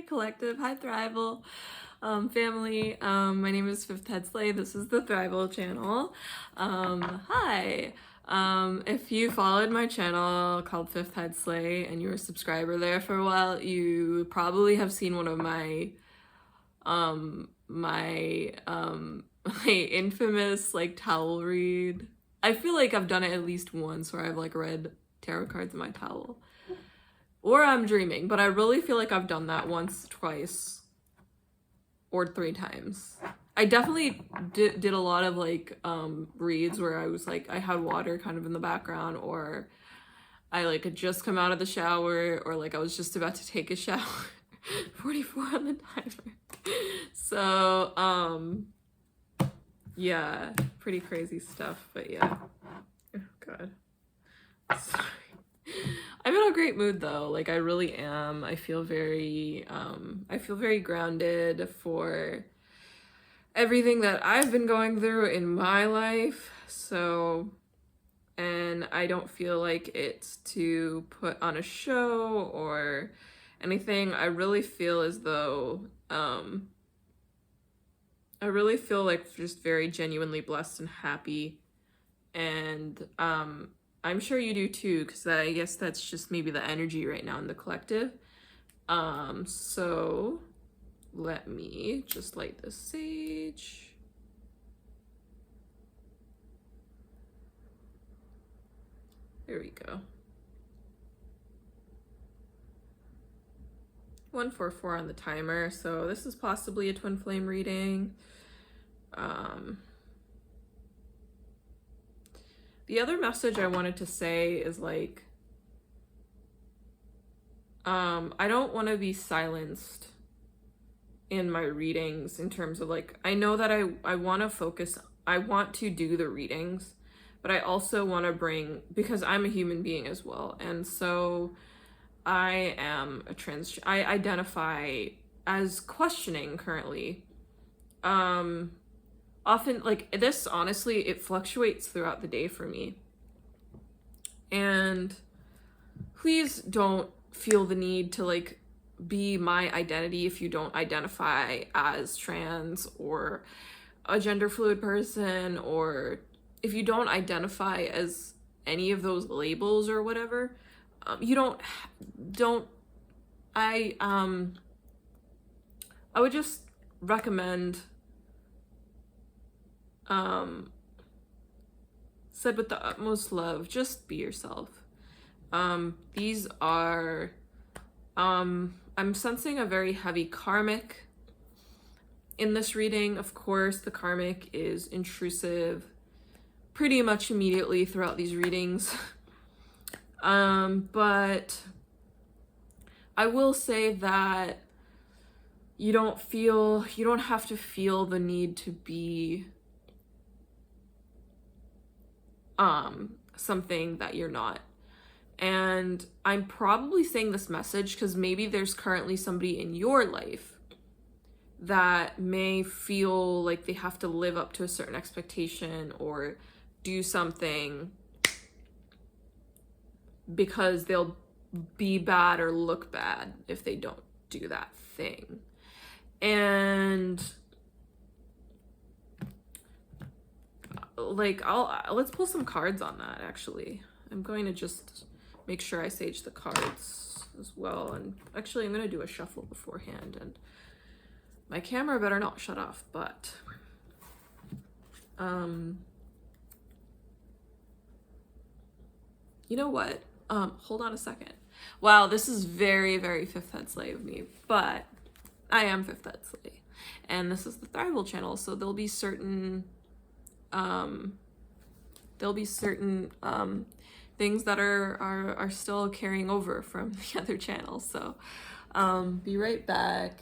collective. Hi, Thrival family. My name is Fifth Head Slay. This is the Thrival channel. Hi. If you followed my channel called Fifth Head Slay and you're a subscriber there for a while, you probably have seen one of my my infamous like towel read. I feel like I've done it at least once where I've like read tarot cards in my towel. Or I'm dreaming, but I really feel like I've done that once, twice, or 3 times. I definitely did a lot of like reads where I was like, I had water kind of in the background, or I like had just come out of the shower, or like I was just about to take a shower. 44 on the timer. So, yeah, pretty crazy stuff, but yeah. Oh god. Sorry. I'm in a great mood though, like I really am. I feel very grounded for everything that I've been going through in my life. So, and I don't feel like it's to put on a show or anything. I really feel as though, I really feel like just very genuinely blessed and happy. And, I'm sure you do too, because I guess that's just maybe the energy right now in the collective. So let me just light this sage. There we go. 144 on the timer, so this is possibly a twin flame reading. The other message I wanted to say is like, I don't want to be silenced in my readings in terms of like, I know that I want to focus, I want to do the readings, but I also want to bring, because I'm a human being as well, and so I am I identify as questioning currently. Often, like this, honestly, it fluctuates throughout the day for me. And please don't feel the need to like be my identity if you don't identify as trans or a gender fluid person, or if you don't identify as any of those labels or whatever. You don't, I would just recommend, said with the utmost love, just be yourself. These are, I'm sensing a very heavy karmic in this reading. Of course, the karmic is intrusive pretty much immediately throughout these readings. But I will say that you don't have to feel the need to be something that you're not. And I'm probably saying this message because maybe there's currently somebody in your life that may feel like they have to live up to a certain expectation or do something because they'll be bad or look bad if they don't do that thing. And like let's pull some cards on that. Actually, I'm going to just make sure I sage the cards as well, and actually I'm going to do a shuffle beforehand, and my camera better not shut off. But you know what, hold on a second. Wow, this is very, very Fifth Head Slay of me, but I am Fifth Head Slay, and this is the Thrival channel, so there'll be certain things that are still carrying over from the other channel. So be right back.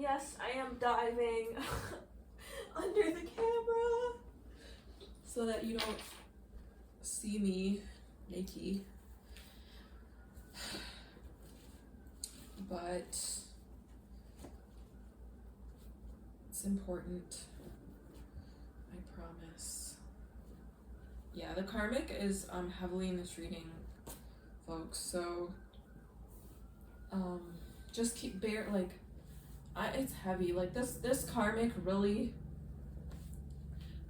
yes, I am diving under the camera so that you don't see me naked. But it's important, I promise. Yeah, the karmic is heavily in this reading, folks, so just keep it's heavy. Like this karmic really,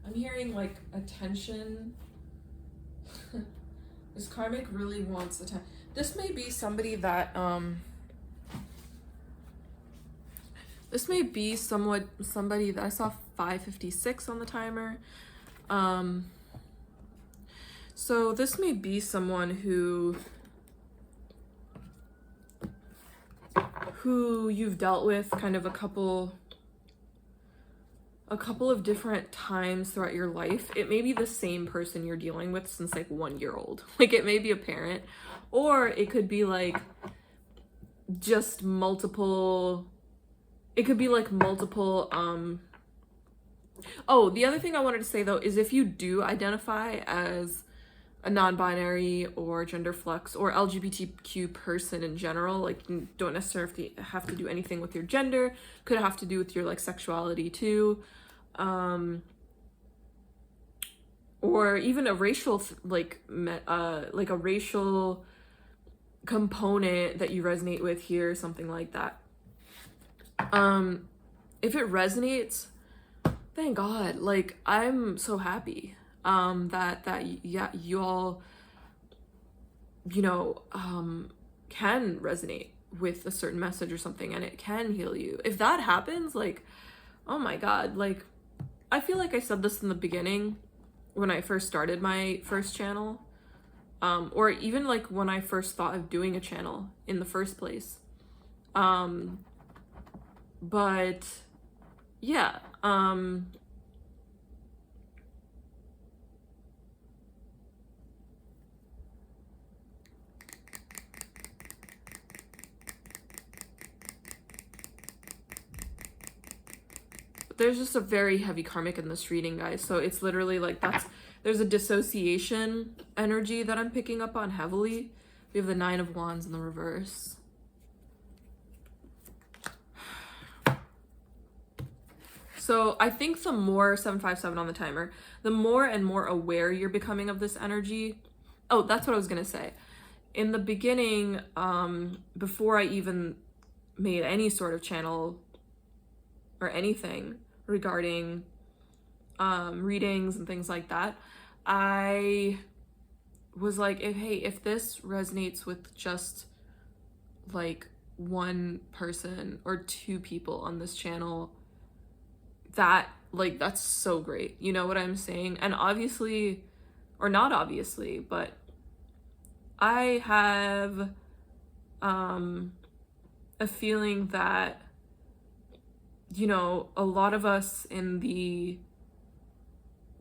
I'm hearing like attention. This karmic really wants attention. This may be somebody that this may be somebody that I saw 556 on the timer. So this may be someone who you've dealt with kind of a couple of different times throughout your life. It may be the same person you're dealing with since like 1 year old. Like it may be a parent, or it could be like just multiple, it could be like multiple, oh, the other thing I wanted to say though is if you do identify as a non-binary or gender flex or LGBTQ person in general, like you don't necessarily have to do anything with your gender, could have to do with your like sexuality too, or even a racial like a racial component that you resonate with here, something like that. If it resonates, thank God. Like I'm so happy that yeah, you all, you know, can resonate with a certain message or something, and it can heal you. If that happens, like, oh my God, like I feel like I said this in the beginning when I first started my first channel, or even like when I first thought of doing a channel in the first place. But yeah, there's just a very heavy karmic in this reading, guys. So it's literally like there's a dissociation energy that I'm picking up on heavily. We have the 9 of Wands in the reverse. So I think the more 757 on the timer, the more and more aware you're becoming of this energy. Oh, that's what I was gonna say. In the beginning, before I even made any sort of channel or anything regarding readings and things like that, I was like, if this resonates with just like one person or 2 people on this channel, that's so great. You know what I'm saying? And obviously, or not obviously, but I have a feeling that, you know, a lot of us in the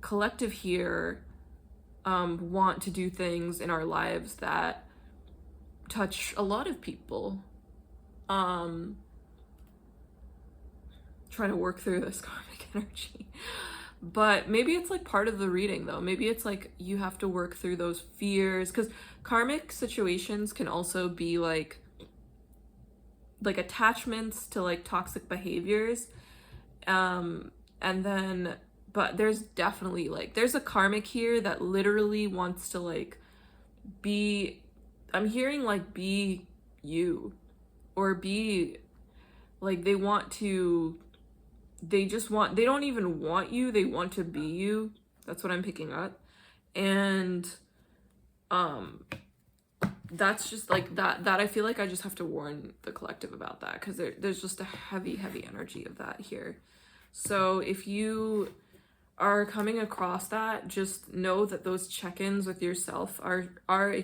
collective here want to do things in our lives that touch a lot of people. Trying to work through this karmic energy, but maybe it's like part of the reading though. Maybe it's like you have to work through those fears, because karmic situations can also be like attachments to like toxic behaviors, and then but there's definitely like there's a karmic here that literally wants to like be, I'm hearing like be you, or be like they don't even want you, they want to be you. That's what I'm picking up. And that's just like that I feel like I just have to warn the collective about that, because there's just a heavy energy of that here. So if you are coming across that, just know that those check-ins with yourself are I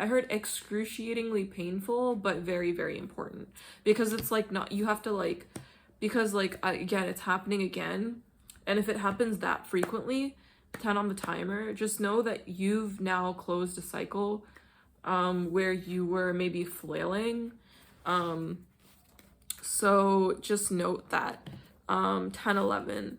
heard excruciatingly painful, but very, very important, because it's like not, you have to like, because like again, it's happening again, and if it happens that frequently, 10 on the timer, just know that you've now closed a cycle where you were maybe flailing So just note that 10, 11.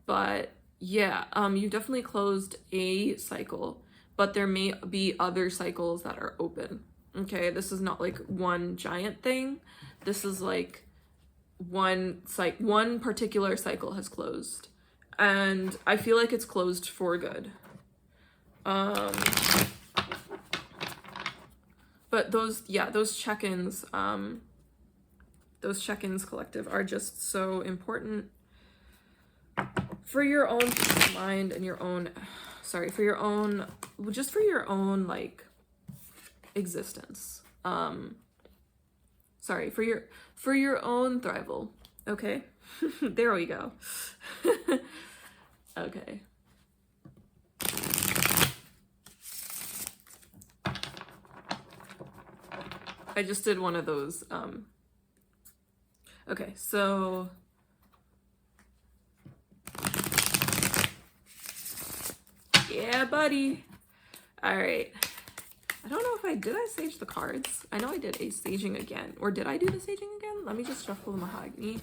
But yeah, you definitely closed a cycle, but there may be other cycles that are open. Okay, this is not like one giant thing. This is like one particular cycle has closed, and I feel like it's closed for good. But those check-ins, collective, are just so important for your own peace of mind and your own, for your own like existence. For your own thrival. Okay. There we go. Okay. I just did one of those. Okay, so yeah, buddy. All right. I don't know if did I sage the cards? I know I did a saging again. Or did I do the saging again? Let me just shuffle the mahogany.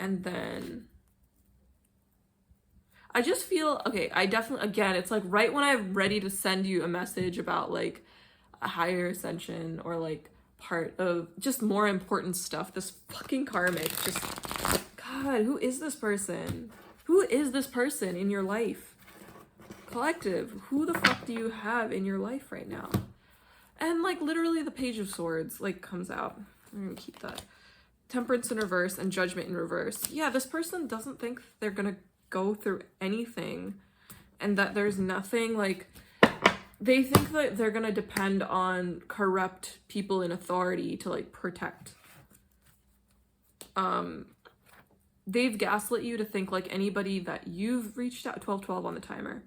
And then I just feel, okay, I definitely, again, it's like right when I'm ready to send you a message about like a higher ascension or like part of just more important stuff, this fucking karmic just, God, who is this person? Who is this person in your life? Collective, who the fuck do you have in your life right now? And like literally the Page of Swords like comes out. I'm gonna keep that. Temperance in reverse and Judgment in reverse. Yeah, this person doesn't think they're gonna go through anything and that there's nothing, like they think that they're gonna depend on corrupt people in authority to like protect. They've gaslit you to think like anybody that you've reached out, 1212 on the timer.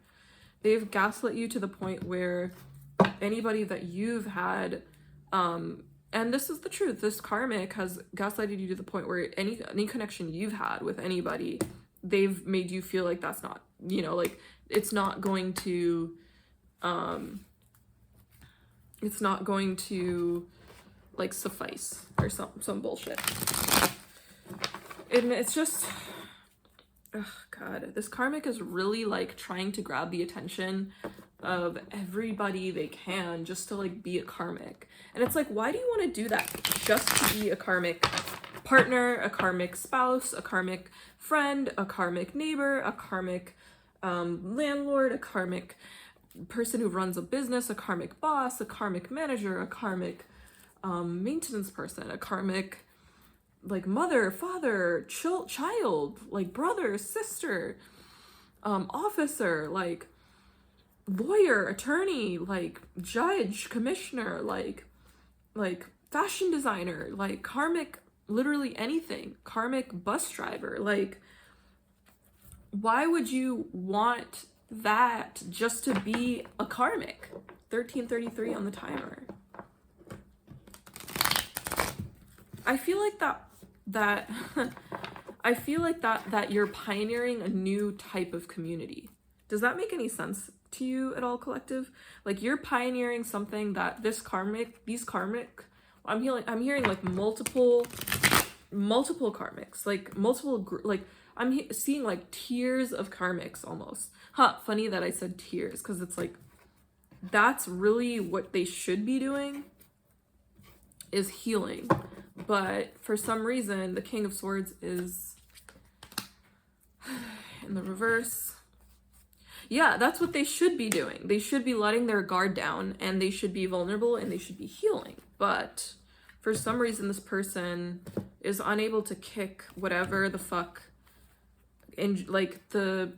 They've gaslit you to the point where anybody that you've had, and this is the truth, this karmic has gaslighted you to the point where any connection you've had with anybody, they've made you feel like that's not, you know, like it's not going to like suffice or some bullshit. And it's just, oh God, this karmic is really like trying to grab the attention of everybody they can just to like be a karmic. And it's like, why do you want to do that? Just to be a karmic partner, a karmic spouse, a karmic friend, a karmic neighbor, a karmic landlord, a karmic person who runs a business, a karmic boss, a karmic manager, a karmic maintenance person, a karmic like mother, father, child, like brother, sister, officer, like lawyer, attorney, like judge, commissioner, like fashion designer, like karmic, literally anything, karmic bus driver. Like, why would you want that just to be a karmic? 1333 on the timer. I feel like that you're pioneering a new type of community. Does that make any sense to you at all, collective? Like you're pioneering something that these karmic, I'm hearing like multiple karmics, like like I'm seeing like tiers of karmics almost. Funny that I said tiers, because it's like that's really what they should be doing, is healing. But for some reason, the King of Swords is in the reverse. Yeah, that's what they should be doing. They should be letting their guard down, and they should be vulnerable, and they should be healing. But for some reason, this person is unable to kick whatever the fuck, and like the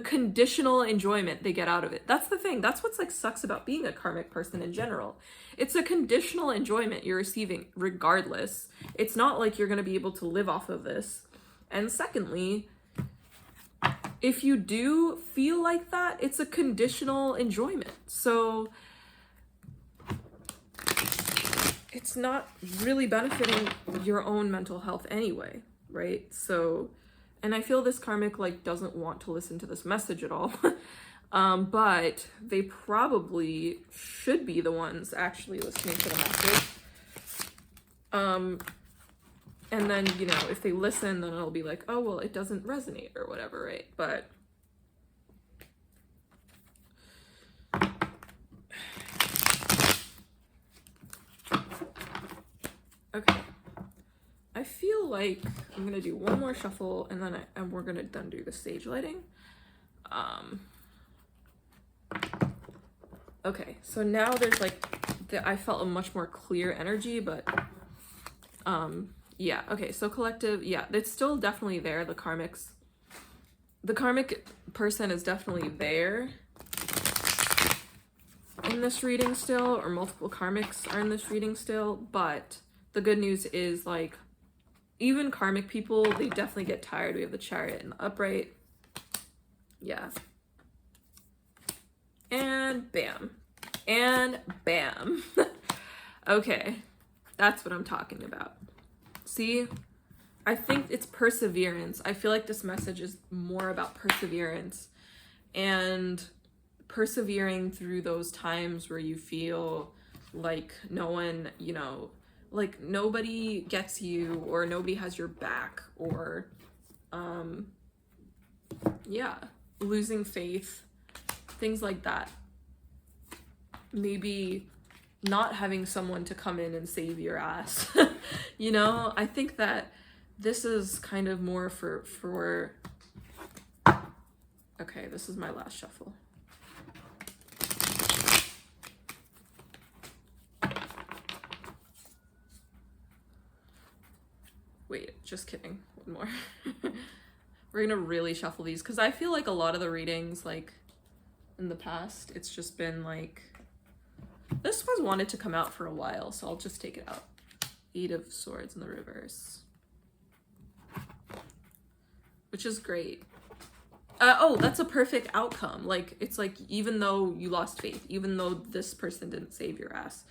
conditional enjoyment they get out of it. That's the thing. That's what's like sucks about being a karmic person in general. It's a conditional enjoyment you're receiving regardless. It's not like you're going to be able to live off of this. And secondly, if you do feel like that, it's a conditional enjoyment. So it's not really benefiting your own mental health anyway, right? So, and I feel this karmic like doesn't want to listen to this message at all. But they probably should be the ones actually listening to the message. And then, you know, if they listen, then it'll be like, oh, well, it doesn't resonate or whatever, right? But okay. I feel like I'm gonna do one more shuffle and then we're gonna then do the stage lighting. Okay, so now there's like I felt a much more clear energy, but yeah, okay, so collective, yeah, it's still definitely there, the karmics. The karmic person is definitely there in this reading still, or multiple karmics are in this reading still, but the good news is, like, even karmic people, they definitely get tired. We have the Chariot and the Upright. Yeah. And bam. And bam. Okay. That's what I'm talking about. See? I think it's perseverance. I feel like this message is more about perseverance and persevering through those times where you feel like no one, you know, like nobody gets you or nobody has your back, or yeah, losing faith, things like that. Maybe not having someone to come in and save your ass. You know, I think that this is kind of more for okay, this is my last shuffle. Wait, just kidding. One more. We're gonna really shuffle these because I feel like a lot of the readings, like in the past, it's just been like, this one's wanted to come out for a while, so I'll just take it out. 8 of Swords in the reverse, which is great. Oh, that's a perfect outcome. Like, it's like, even though you lost faith, even though this person didn't save your ass,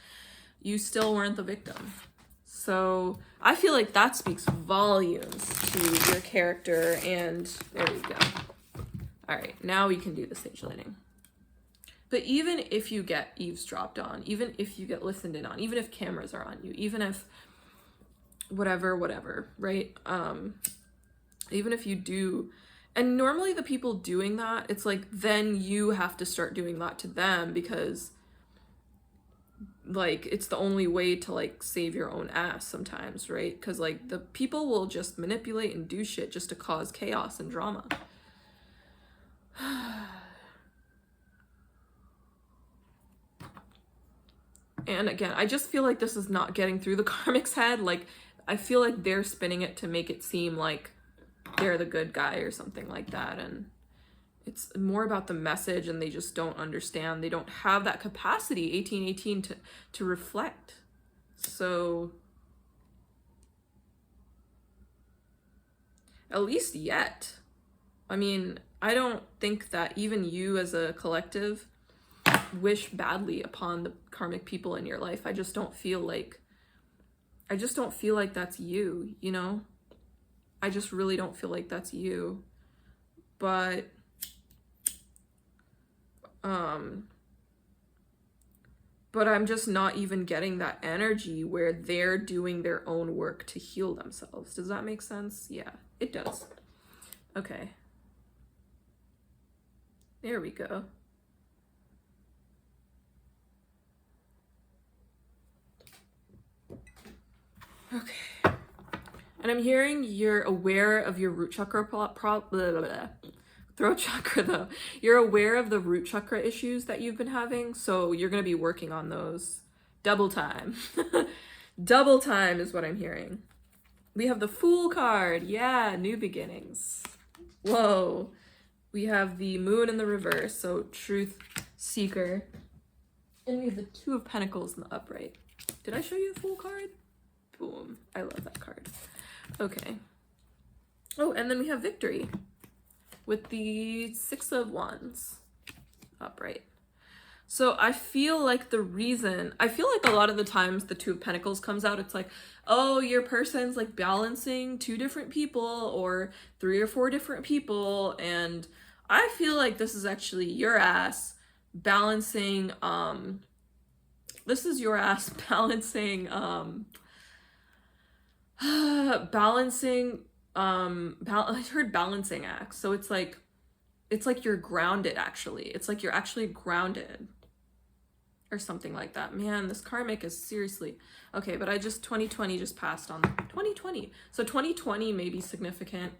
you still weren't the victim. So I feel like that speaks volumes to your character, and there we go. All right, now we can do the stage lighting. But even if you get eavesdropped on, even if you get listened in on, even if cameras are on you, even if whatever, right? Even if you do, and normally the people doing that, it's like, then you have to start doing that to them, because like, it's the only way to like save your own ass sometimes, right? Because like the people will just manipulate and do shit just to cause chaos and drama. And again, I just feel like this is not getting through the karmic's head. Like, I feel like they're spinning it to make it seem like they're the good guy or something like that. And it's more about the message, and they just don't understand. They don't have that capacity, 1818, to reflect. So, at least yet. I mean, I don't think that even you as a collective wish badly upon the karmic people in your life. I just don't feel like that's you, you know? I just really don't feel like that's you. But I'm just not even getting that energy where they're doing their own work to heal themselves. Does that make sense? Yeah, it does. Okay. There we go. Okay. And I'm hearing you're aware of your root chakra throat chakra though. You're aware of the root chakra issues that you've been having, so you're going to be working on those. Double time. Double time is what I'm hearing. We have the Fool card. Yeah, new beginnings. Whoa. We have the Moon in the reverse, so Truth Seeker. And we have the Two of Pentacles in the upright. Did I show you the Fool card? Boom. I love that card. Okay. Oh, and then we have Victory with the Six of Wands upright. So I feel like a lot of the times the Two of Pentacles comes out, it's like, oh, your person's like balancing 2 different people or 3 or 4 different people. And I feel like this is actually your ass balancing, Balancing, I heard balancing acts. So it's like you're grounded actually. It's like you're actually grounded or something like that. Man, this karmic is seriously. Okay, but 2020 just passed on 2020. So 2020 may be significant.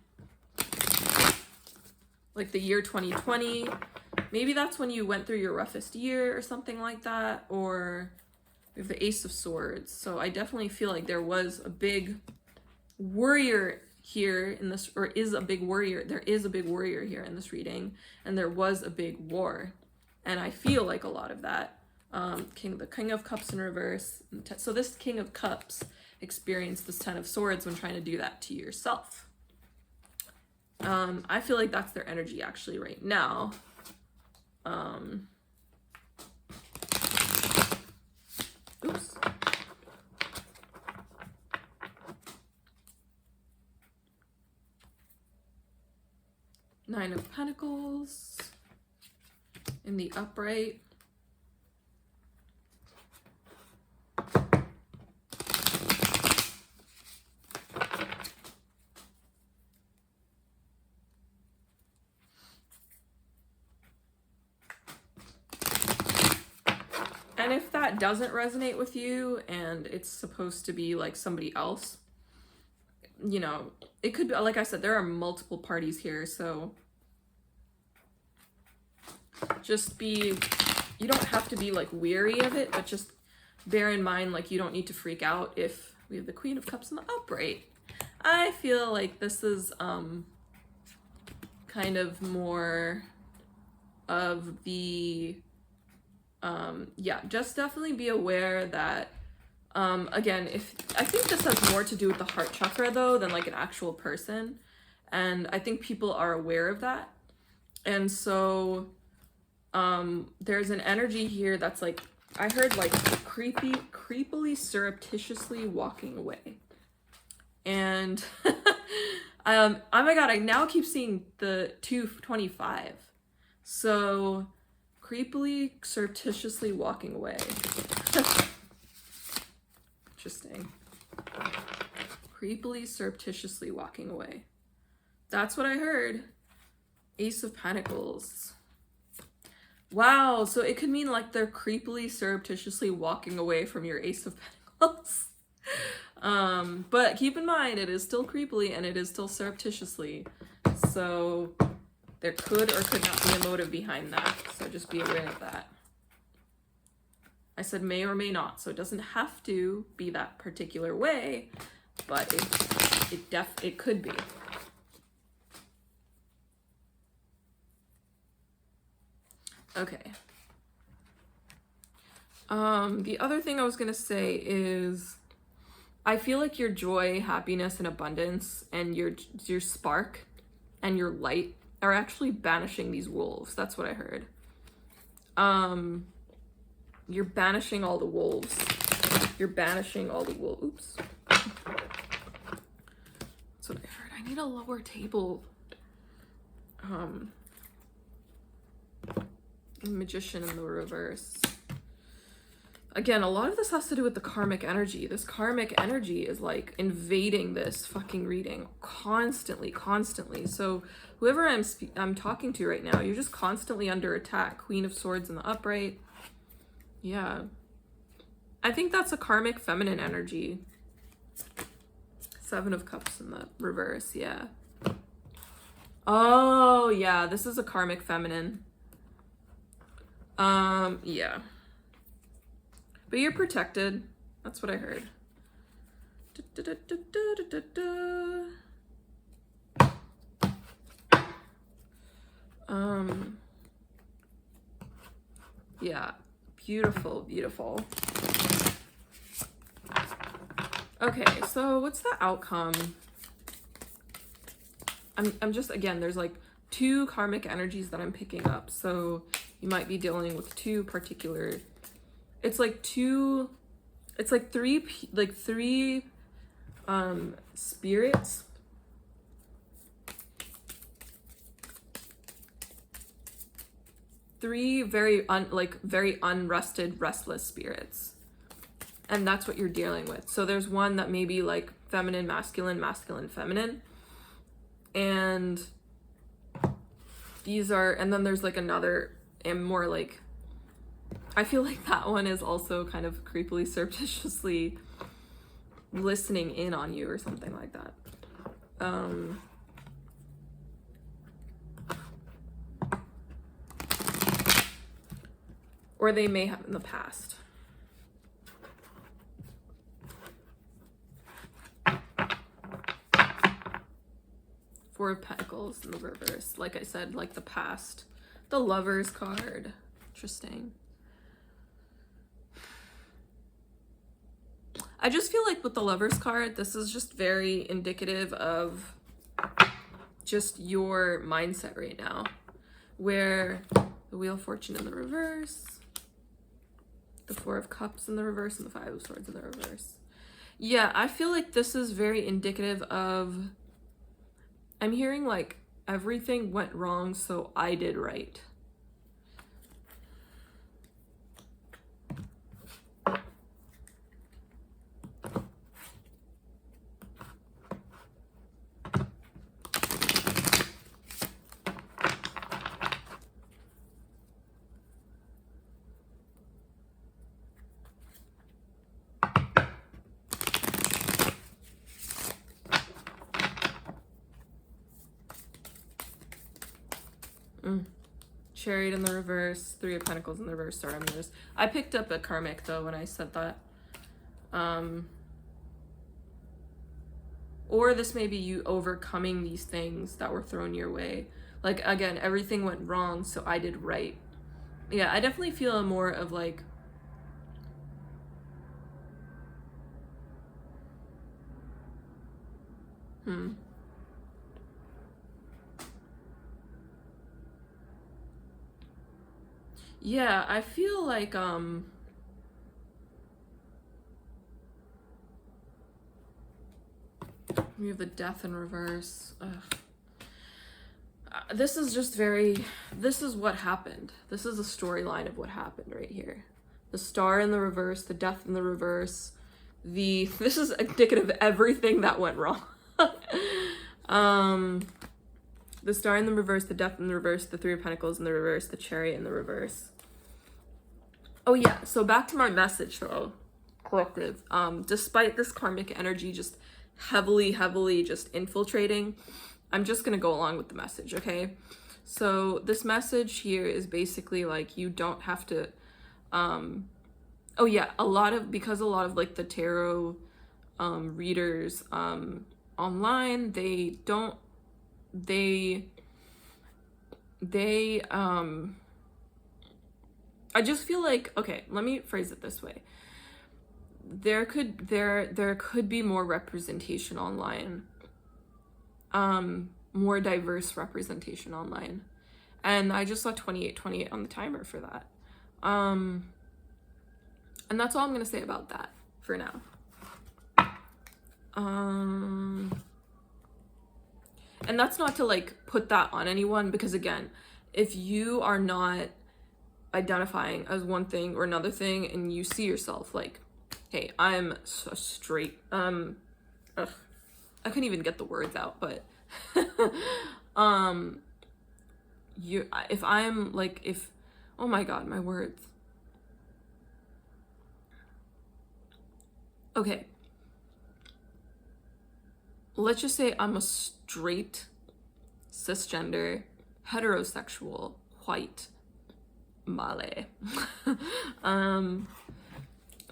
Like the year 2020, maybe that's when you went through your roughest year or something like that. Or we have the Ace of Swords. So I definitely feel like there was a big warrior here in this, or is a big warrior. There is a big warrior here in this reading, and there was a big war. And I feel like a lot of that. The King of Cups in reverse. So this King of Cups experienced this Ten of Swords when trying to do that to yourself. I feel like that's their energy actually right now. Oops. Nine of Pentacles in the upright. And if that doesn't resonate with you and it's supposed to be like somebody else, you know, it could be, like I said, there are multiple parties here, so just you don't have to be like weary of it, but just bear in mind, like, you don't need to freak out if we have the Queen of Cups in the upright. I feel like this is kind of more of the yeah, just definitely be aware that again, I think this has more to do with the heart chakra though than like an actual person, and I think people are aware of that. And so there's an energy here that's like, I heard like creepily surreptitiously walking away. And oh my god, I now keep seeing the 225. So creepily surreptitiously walking away. Interesting. Creepily surreptitiously walking away. That's what I heard. Ace of Pentacles. Wow, so it could mean like they're creepily surreptitiously walking away from your Ace of Pentacles. But keep in mind, it is still creepily and it is still surreptitiously. So there could or could not be a motive behind that. So just be aware of that. I said may or may not, so it doesn't have to be that particular way, but it could be. Okay. The other thing I was gonna say is, I feel like your joy, happiness, and abundance, and your spark and your light are actually banishing these wolves. That's what I heard. You're banishing all the wolves. You're banishing all the wolves. Oops. That's what I heard. I need a lower table. Magician in the reverse. Again, a lot of this has to do with the karmic energy. This karmic energy is like invading this fucking reading constantly. So whoever I'm talking to right now, you're just constantly under attack. Queen of Swords in the upright. Yeah. I think that's a karmic feminine energy. Seven of Cups in the reverse, yeah. Oh, yeah, this is a karmic feminine. Yeah. But you're protected. That's what I heard. Yeah. Beautiful, beautiful. Okay, so what's the outcome? I'm just, again, there's like two karmic energies that I'm picking up. So you might be dealing with two particular, it's like three spirits. Three very unrested, restless spirits. And that's what you're dealing with. So there's one that maybe like feminine, masculine, masculine, feminine. And these are, and then there's like another, and more like, I feel like that one is also kind of creepily, surreptitiously listening in on you or something like that. Or they may have in the past. Four of Pentacles in the reverse. Like I said, like the past. The Lover's card. Interesting. I just feel like with the Lover's card, this is just very indicative of just your mindset right now. Where the Wheel of Fortune in the reverse, the Four of Cups in the reverse, and the Five of Swords in the reverse. Yeah, I feel like this is very indicative of, I'm hearing like everything went wrong, so I did right. Chariot in the reverse, Three of Pentacles in the reverse, Star in the reverse. I picked up a karmic though when I said that. Or this may be you overcoming these things that were thrown your way. Like, again, everything went wrong, so I did right. Yeah, I definitely feel more of like, yeah, I feel like, we have the Death in reverse. This is just very, this is what happened. This is a storyline of what happened right here. The Star in the reverse, the Death in the reverse, this is indicative of everything that went wrong. The Star in the reverse, the Death in the reverse, the Three of Pentacles in the reverse, the Chariot in the reverse. Oh yeah, so back to my message though, collective. Despite this karmic energy just heavily just infiltrating, I'm just gonna go along with the message, okay? So this message here is basically like, you don't have to, oh yeah, because a lot of like the tarot readers online, I just feel like, okay, let me phrase it this way. There could be more representation online, more diverse representation online, and I just saw 2828 on the timer for that. And that's all I'm gonna say about that for now. And that's not to like put that on anyone, because again, if you are not identifying as one thing or another thing and you see yourself like, hey, I'm so straight, I couldn't even get the words out, but oh my god, my words. Okay, let's just say I'm a straight, cisgender, heterosexual, white male.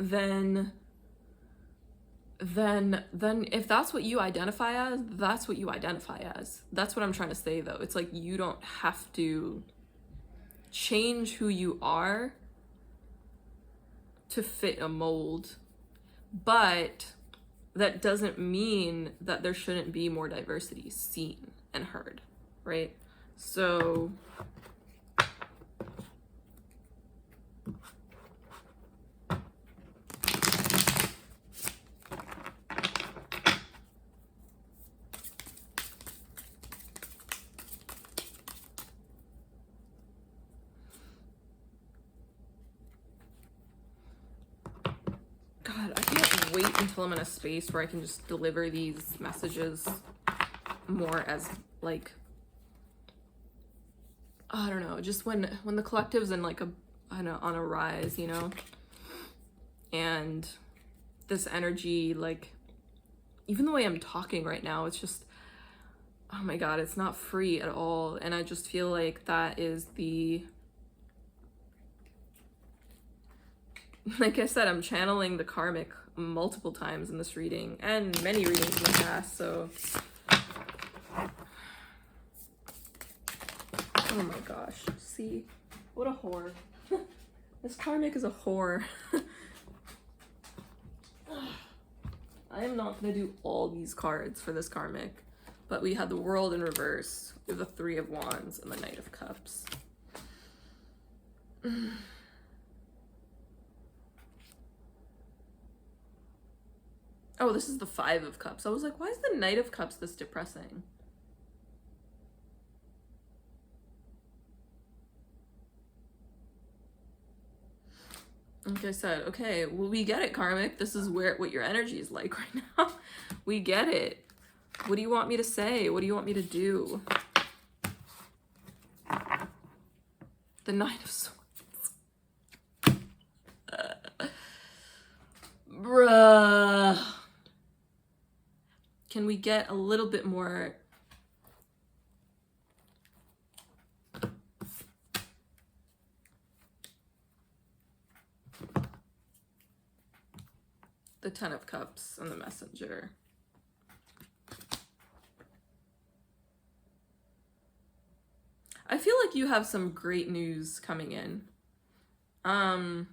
Then if that's what you identify as, that's what you identify as. That's what I'm trying to say though. It's like, you don't have to change who you are to fit a mold, but that doesn't mean that there shouldn't be more diversity seen and heard, right? So wait until I'm in a space where I can just deliver these messages more as like, I don't know, just when the collective's in like on a rise, you know, and this energy, like, even the way I'm talking right now, it's just, oh my God, it's not free at all. And I just feel like that is like I said, I'm channeling the karmic multiple times in this reading and many readings in the past, so. Oh my gosh, see? What a whore. This karmic is a whore. I am not gonna do all these cards for this karmic, but we had the World in reverse, we have the Three of Wands, and the Knight of Cups. Oh, this is the Five of Cups. I was like, why is the Knight of Cups this depressing? Like I said, okay, well, we get it, karmic. This is what your energy is like right now. We get it. What do you want me to say? What do you want me to do? The Nine of Swords. Bruh. Can we get a little bit more? The Ten of Cups and the Messenger. I feel like you have some great news coming in. I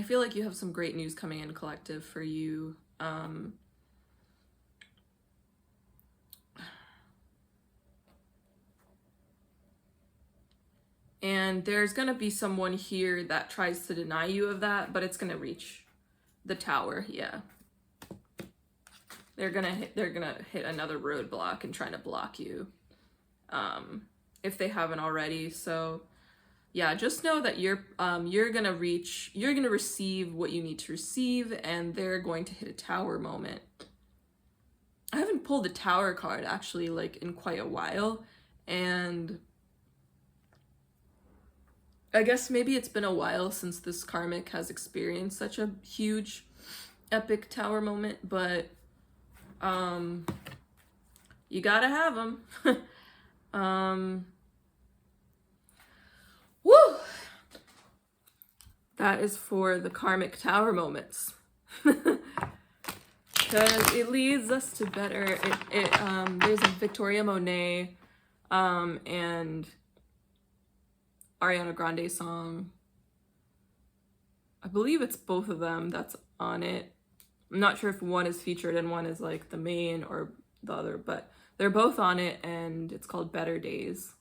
feel like you have some great news coming in, collective, for you. And there's gonna be someone here that tries to deny you of that, but it's gonna reach the Tower, yeah. They're gonna hit another roadblock and try to block you, if they haven't already. So yeah, just know that you're gonna receive what you need to receive, and they're going to hit a Tower moment. I haven't pulled the Tower card actually like in quite a while, and I guess maybe it's been a while since this karmic has experienced such a huge epic Tower moment, but you gotta have them. Woo! That is for the karmic Tower moments. Because it leads us to better. There's a Victoria Monet and Ariana Grande song. I believe it's both of them that's on it. I'm not sure if one is featured and one is like the main or the other, but they're both on it, and it's called Better Days.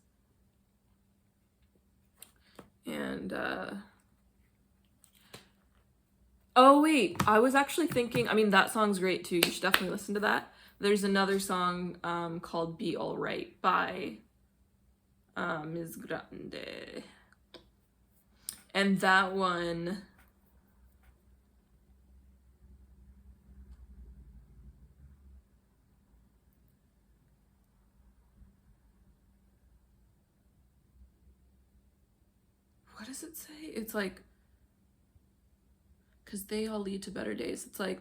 And oh wait, I was actually thinking, I mean, that song's great too, you should definitely listen to that. There's another song called Be Alright by Ms. Grande, and that one, what does it say? It's like, because they all lead to better days. It's like,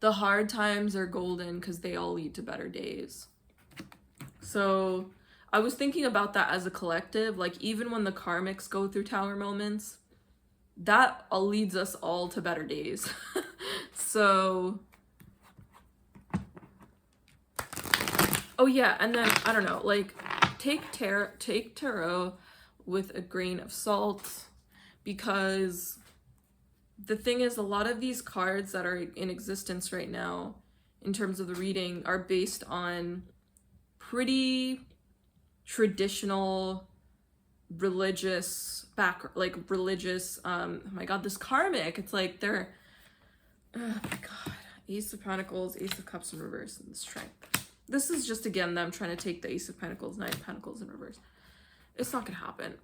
the hard times are golden because they all lead to better days. So I was thinking about that as a collective, like even when the karmics go through Tower moments, that leads us all to better days. So, oh yeah, and then, I don't know, like, take tarot with a grain of salt, because the thing is, a lot of these cards that are in existence right now, in terms of the reading, are based on pretty traditional religious oh my god, this karmic, it's like they're, oh my god, Ace of Pentacles, Ace of Cups in reverse, and Strength. This is just, again, them trying to take the Ace of Pentacles, Knight of Pentacles in reverse. It's not gonna happen.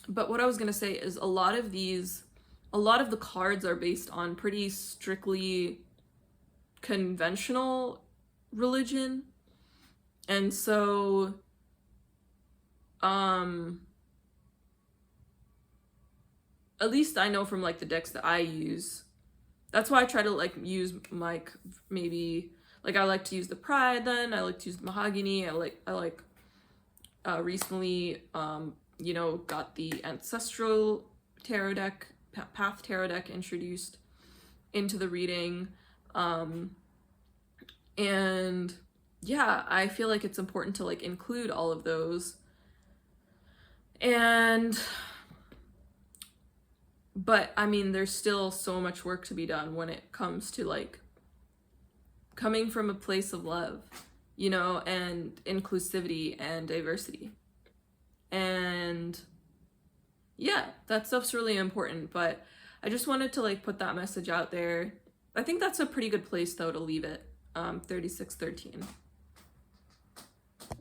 But what I was gonna say is a lot of the cards are based on pretty strictly conventional religion. And so, at least I know from like the decks that I use. That's why I try to like use like maybe like I like to use the Pride, then I like to use the Mahogany. I recently got the Ancestral Tarot deck, Path Tarot deck introduced into the reading. And yeah, I feel like it's important to like include all of those. But I mean, there's still so much work to be done when it comes to like coming from a place of love, and inclusivity and diversity. And yeah, that stuff's really important, but I just wanted to like put that message out there. I think that's a pretty good place though to leave it. 3613.